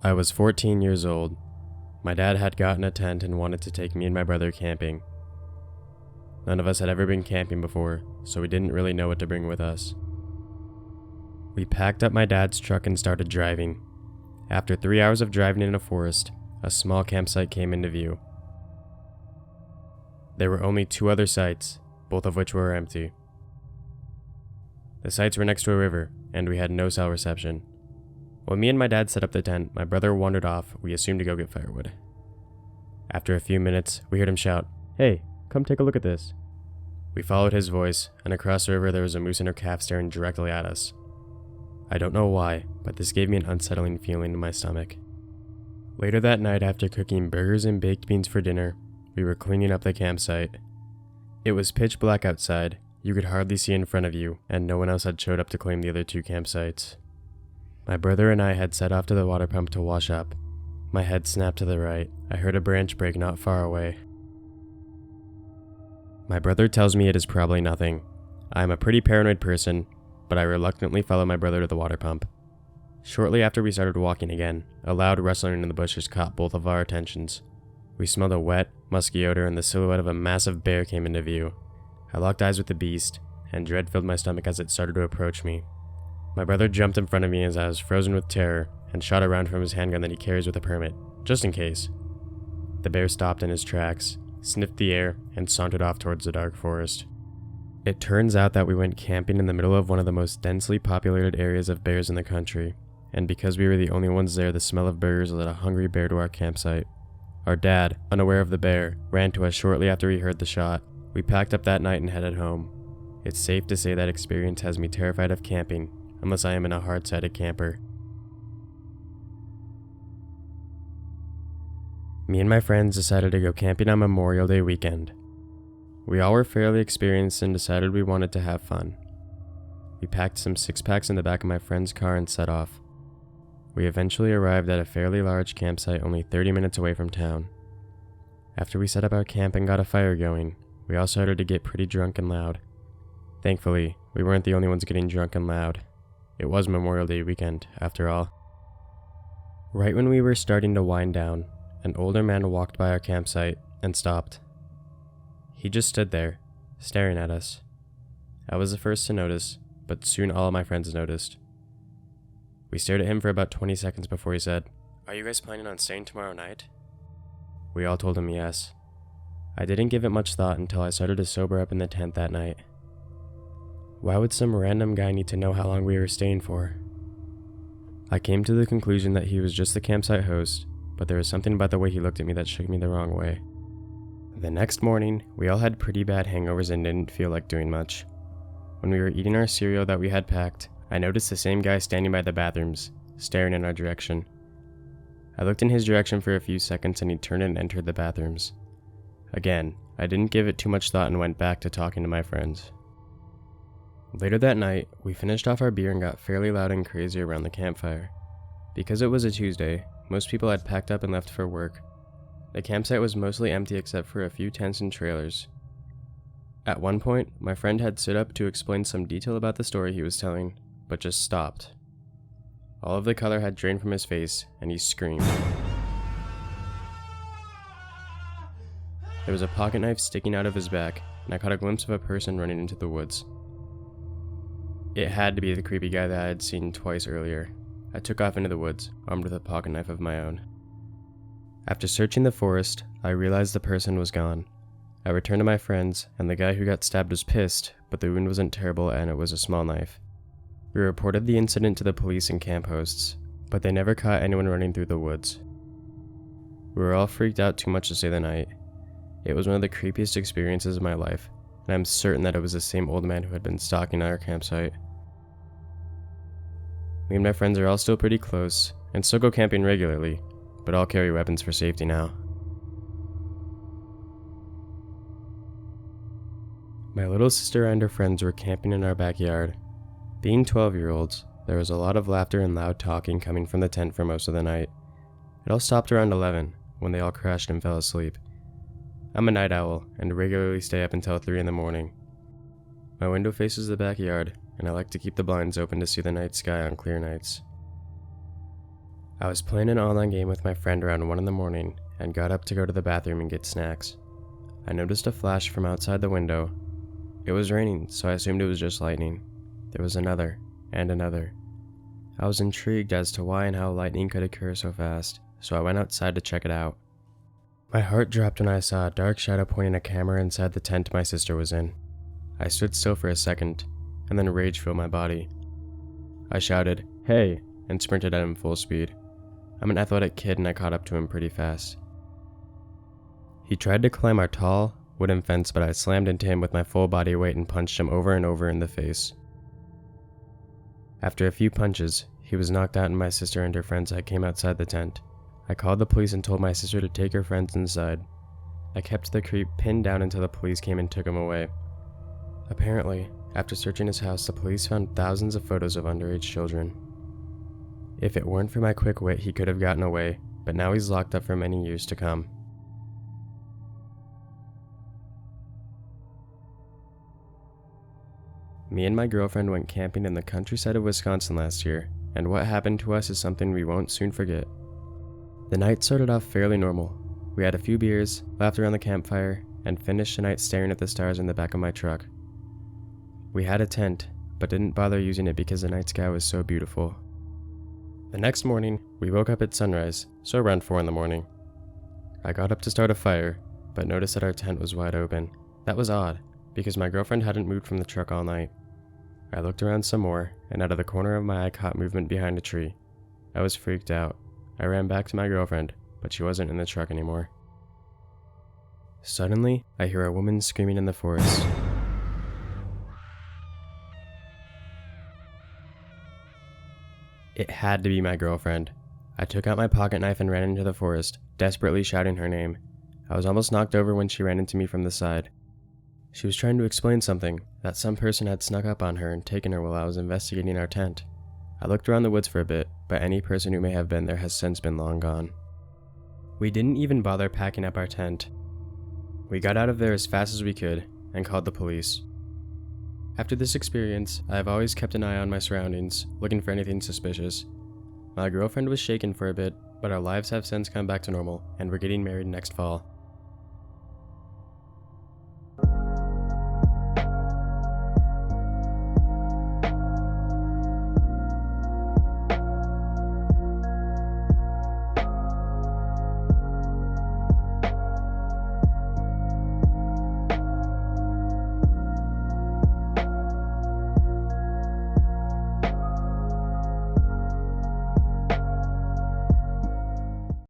I was 14 years old. My dad had gotten a tent and wanted to take me and my brother camping. None of us had ever been camping before, so we didn't really know what to bring with us. We packed up my dad's truck and started driving. After 3 hours of driving in a forest, a small campsite came into view. There were only 2 other sites, both of which were empty. The sites were next to a river, and we had no cell reception. When me and my dad set up the tent, my brother wandered off, we assumed to go get firewood. After a few minutes, we heard him shout, "Hey, come take a look at this." We followed his voice, and across the river there was a moose and her calf staring directly at us. I don't know why, but this gave me an unsettling feeling in my stomach. Later that night, after cooking burgers and baked beans for dinner, we were cleaning up the campsite. It was pitch black outside, you could hardly see in front of you, and no one else had showed up to claim the other 2 campsites. My brother and I had set off to the water pump to wash up. My head snapped to the right. I heard a branch break not far away. My brother tells me it is probably nothing. I am a pretty paranoid person, but I reluctantly follow my brother to the water pump. Shortly after we started walking again, a loud rustling in the bushes caught both of our attentions. We smelled a wet, musky odor, and the silhouette of a massive bear came into view. I locked eyes with the beast, and dread filled my stomach as it started to approach me. My brother jumped in front of me as I was frozen with terror, and shot a round from his handgun that he carries with a permit, just in case. The bear stopped in his tracks, sniffed the air, and sauntered off towards the dark forest. It turns out that we went camping in the middle of one of the most densely populated areas of bears in the country, and because we were the only ones there, the smell of burgers led a hungry bear to our campsite. Our dad, unaware of the bear, ran to us shortly after he heard the shot. We packed up that night and headed home. It's safe to say that experience has me terrified of camping, unless I am in a hard-sided camper. Me and my friends decided to go camping on Memorial Day weekend. We all were fairly experienced and decided we wanted to have fun. We packed some 6-packs in the back of my friend's car and set off. We eventually arrived at a fairly large campsite only 30 minutes away from town. After we set up our camp and got a fire going, we all started to get pretty drunk and loud. Thankfully, we weren't the only ones getting drunk and loud. It was Memorial Day weekend, after all. Right when we were starting to wind down, an older man walked by our campsite and stopped. He just stood there, staring at us. I was the first to notice, but soon all of my friends noticed. We stared at him for about 20 seconds before he said, "Are you guys planning on staying tomorrow night?" We all told him yes. I didn't give it much thought until I started to sober up in the tent that night. Why would some random guy need to know how long we were staying for? I came to the conclusion that he was just the campsite host, but there was something about the way he looked at me that shook me the wrong way. The next morning, we all had pretty bad hangovers and didn't feel like doing much. When we were eating our cereal that we had packed, I noticed the same guy standing by the bathrooms, staring in our direction. I looked in his direction for a few seconds and he turned and entered the bathrooms. Again, I didn't give it too much thought and went back to talking to my friends. Later that night, we finished off our beer and got fairly loud and crazy around the campfire. Because it was a Tuesday, most people had packed up and left for work. The campsite was mostly empty except for a few tents and trailers. At one point, my friend had stood up to explain some detail about the story he was telling, but just stopped. All of the color had drained from his face, and he screamed. There was a pocket knife sticking out of his back, and I caught a glimpse of a person running into the woods. It had to be the creepy guy that I had seen twice earlier. I took off into the woods, armed with a pocket knife of my own. After searching the forest, I realized the person was gone. I returned to my friends, and the guy who got stabbed was pissed, but the wound wasn't terrible and it was a small knife. We reported the incident to the police and camp hosts, but they never caught anyone running through the woods. We were all freaked out too much to stay the night. It was one of the creepiest experiences of my life, and I'm certain that it was the same old man who had been stalking our campsite. Me and my friends are all still pretty close, and still go camping regularly, but all carry weapons for safety now. My little sister and her friends were camping in our backyard. Being 12-year-olds, there was a lot of laughter and loud talking coming from the tent for most of the night. It all stopped around 11, when they all crashed and fell asleep. I'm a night owl, and regularly stay up until 3 in the morning. My window faces the backyard, and I like to keep the blinds open to see the night sky on clear nights. I was playing an online game with my friend around 1 in the morning and got up to go to the bathroom and get snacks. I noticed a flash from outside the window. It was raining, so I assumed it was just lightning. There was another, and another. I was intrigued as to why and how lightning could occur so fast, so I went outside to check it out. My heart dropped when I saw a dark shadow pointing a camera inside the tent my sister was in. I stood still for a second, and then rage filled my body. I shouted, "Hey!" and sprinted at him full speed. I'm an athletic kid and I caught up to him pretty fast. He tried to climb our tall, wooden fence, but I slammed into him with my full body weight and punched him over and over in the face. After a few punches, he was knocked out and my sister and her friends came outside the tent. I called the police and told my sister to take her friends inside. I kept the creep pinned down until the police came and took him away. Apparently, after searching his house, the police found thousands of photos of underage children. If it weren't for my quick wit, he could have gotten away, but now he's locked up for many years to come. Me and my girlfriend went camping in the countryside of Wisconsin last year, and what happened to us is something we won't soon forget. The night started off fairly normal. We had a few beers, laughed around the campfire, and finished the night staring at the stars in the back of my truck. We had a tent, but didn't bother using it because the night sky was so beautiful. The next morning, we woke up at sunrise, so around 4 in the morning. I got up to start a fire, but noticed that our tent was wide open. That was odd, because my girlfriend hadn't moved from the truck all night. I looked around some more, and out of the corner of my eye caught movement behind a tree. I was freaked out. I ran back to my girlfriend, but she wasn't in the truck anymore. Suddenly, I hear a woman screaming in the forest. It had to be my girlfriend. I took out my pocket knife and ran into the forest, desperately shouting her name. I was almost knocked over when she ran into me from the side. She was trying to explain something, that some person had snuck up on her and taken her while I was investigating our tent. I looked around the woods for a bit, but any person who may have been there has since been long gone. We didn't even bother packing up our tent. We got out of there as fast as we could and called the police. After this experience, I have always kept an eye on my surroundings, looking for anything suspicious. My girlfriend was shaken for a bit, but our lives have since come back to normal, and we're getting married next fall.